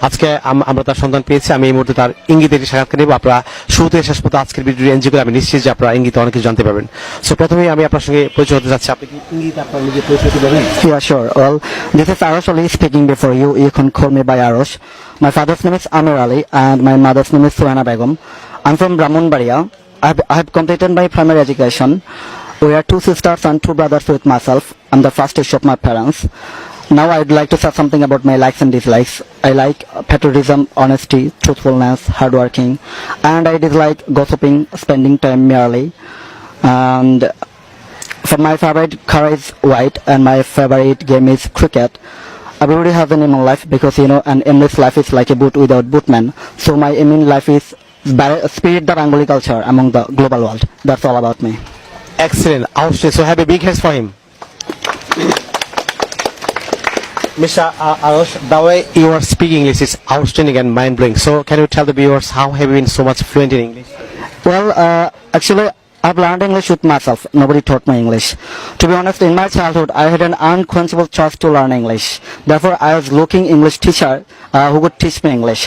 আজকে আমরা তার সন্ধান পেয়েছি। আমি এই মুহূর্তে তার ইঙ্গিতে একটি সাক্ষাৎকার নেব। আপনারা শুরু থেকে শেষ পর্যন্ত আজকের ভিডিও এনজয় করে আমি নিশ্চিত যে আপনারা ইঙ্গিতে অনেক কিছু জানতে পারবেন। সো প্রথমেই আমি আপনার সঙ্গে পরিচয় হতে যাচ্ছি। আপনি কি ইঙ্গিতে আপনার নিজের পরিচয় দেবেন? Yeah, sure. Well, this is Arosh Ali speaking before you. You can call me by Arosh. My father's name is Amir Ali and my mother's name is Suhana Begum. I'm from Brahmanbaria. I have completed my primary education. We are two sisters and two brothers with myself. I'm the first issue of my parents. Now I'd like to say something about my likes and dislikes. I like patriotism, honesty, truthfulness, hardworking, and I dislike gossiping, spending time merely. And for my favorite color is white and my favorite game is cricket. Everybody has an aim in life because an aimless life is like a boat without boatman. So my aim in life is spirit the Rangoli culture among the global world. That's all about me. Excellent. Outstanding. So have a big hands for him. Mr. Arosh, the way you are speaking English is outstanding and mind-blowing. So can you tell the viewers how have you been so much fluent in English? Well, actually, I've learned English with myself. Nobody taught me English. To be honest, in my childhood, I had an unquenchable thirst to learn English. Therefore, I was looking English teacher who could teach me English.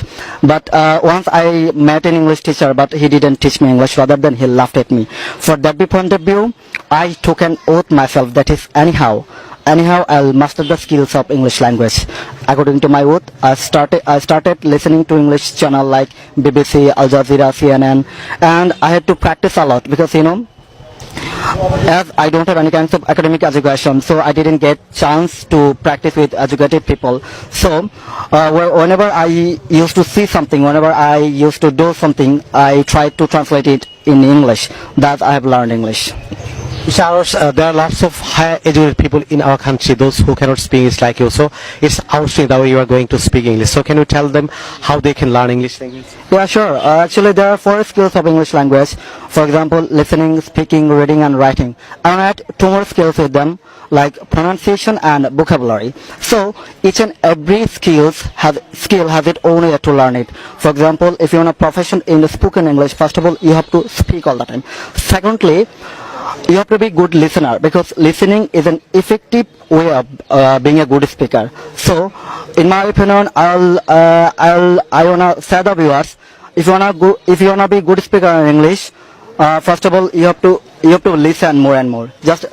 But once I met an English teacher, but he didn't teach me English. Rather than he laughed at me. For that point of view, I took an oath myself. That is, anyhow, I'll master the skills of English language. According to my oath, I started listening to English channel like BBC, Al Jazeera, CNN, and I had to practice a lot because as I don't have any kinds of academic education, so I didn't get chance to practice with educated people. So whenever I used to see something, whenever I used to do something, I tried to translate it in English. That I have learned English. Mr. Arosh, there are lots of higher educated people in our country, those who cannot speak English like you. So it's outstanding the way you are going to speak English. So can you tell them how they can learn English language? Yeah, sure. Actually, there are 4 skills of English language. For example, listening, speaking, reading, and writing. I want to add 2 more skills with them, like pronunciation and vocabulary. So each and every skill has its own way to learn it. For example, if you want a profession in the spoken English, first of all, you have to speak all the time. Secondly, you have to be good listener because listening is an effective way of being a good speaker. So, in my opinion, I wanna say the viewers, if you wanna be good speaker in English, first of all you have to listen more and more. Just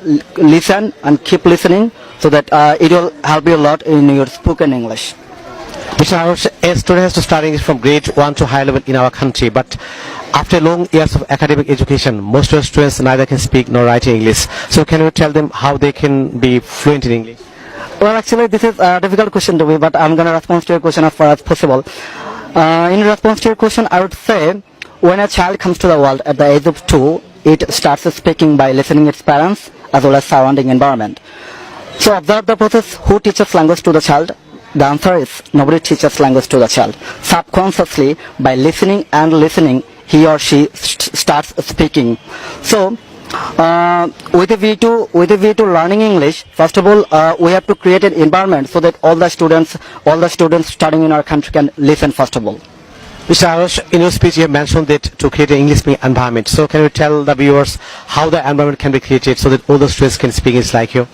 listen and keep listening so that it will help you a lot in your spoken English. Mr. Arosh, a student has to start English from grade 1 to high level in our country, but after long years of academic education, most of the students neither can speak nor write English. So can you tell them how they can be fluent in English? Well, actually, this is a difficult question to me, but I'm going to respond to your question as far as possible. In response to your question, I would say when a child comes to the world at the age of 2, it starts speaking by listening its parents as well as surrounding environment. So observe the process. Who teaches language to the child? The answer is nobody teaches language to the child. Subconsciously, by listening, he or she starts speaking. So, with a view to learning English, first of all, we have to create an environment so that all the students studying in our country can listen. First of all. Mr. Arosh, in your speech you have mentioned that to create an English speaking environment. So can you tell the viewers how the environment can be created so that all the students can speak English like you?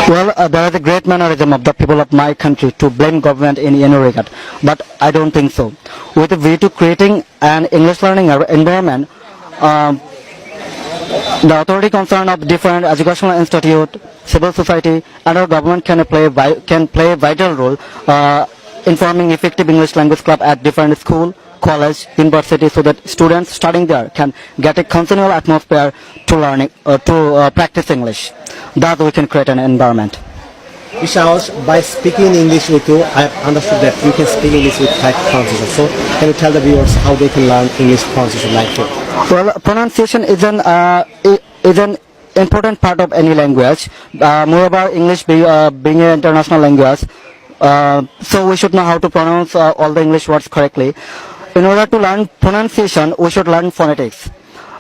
Well, there is a great mannerism of the people of my country to blame government in any regard, but I don't think so. With a view to creating an English learning environment, the authority concerned of different educational institute, civil society, and our government can play a vital role in forming effective English language club at different school, college, university, so that students studying there can get a continual atmosphere to learning to practice English. That we can create an environment. Mr. Arosh, by speaking English with you, I have understood that you can speak English with correct pronunciation. So can you tell the viewers how they can learn English pronunciation like you? Well, pronunciation is an important part of any language. Moreover, English being an international language, so we should know how to pronounce all the English words correctly. In order to learn pronunciation, we should learn phonetics.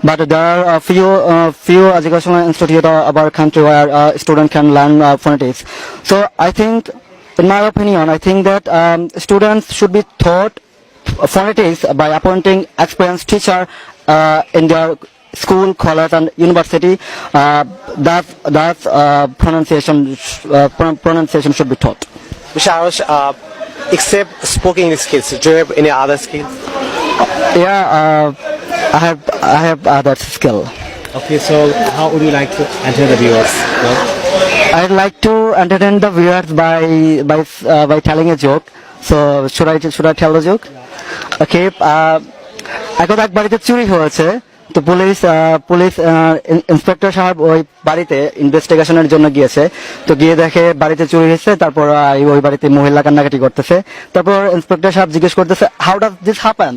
But there are a few educational institutes of our country where students can learn phonetics. So I think, in my opinion, that students should be taught phonetics by appointing experienced teacher in their school, college, and university. That pronunciation should be taught. Mr. Arosh, except spoken English skills, do you have any other skills? Yeah, I have other skill. Okay, so how would you like to enter the viewers? I'd like to entertain the viewers by telling a joke. So should I tell the joke? Okay. এখন এক বাড়িতে চুরি হয়েছে, তো police inspector সাহেব ওই বাড়িতে ইনভেস্টিগেশনের জন্য গিয়েছে। তো গিয়ে দেখে বাড়িতে চুরি হয়েছে, তারপর ওই বাড়িতে মহিলা কান্নাকাটি করতেছে। তারপর ইন্সপেক্টর সাহেব জিজ্ঞেস করতেছে, হাউ ডাজ দিস হ্যাপেন?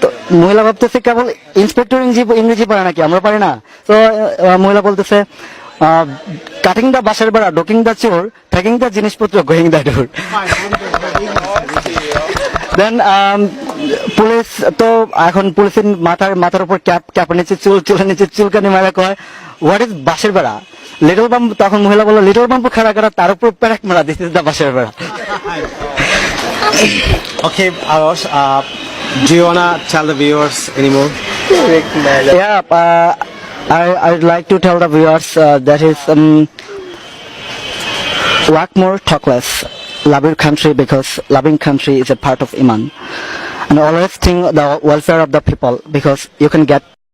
তো মহিলা ভাবতেছে কেবল ইন্সপেক্টর ইংরেজি পারে নাকি, আমরা পারি না। তো মহিলা বলতেছে, কাটিং দা বাসের বেড়া, ডকিং দা চোর, ট্যাকিং দা জিনিসপত্র, going the door. Then police তো এখন পুলিশের মাথার উপর ক্যাপের নিচে চুলের নিচে চুলকানি মারা কয়, হোয়াট ইজ বাসের বেড়া? Little bamboo. তখন মহিলা বললো, লিটল বাম্বু খাড়া করা, তার উপর প্যারাক মারা, দিস ইজ দা বাসের বেড়া। Okay, Arosh, do you wanna tell the viewers anymore? Yeah, I'd like to tell the viewers that is work more, talk less. Love your country because loving country is a part of Iman. And always think the welfare of the people because you can get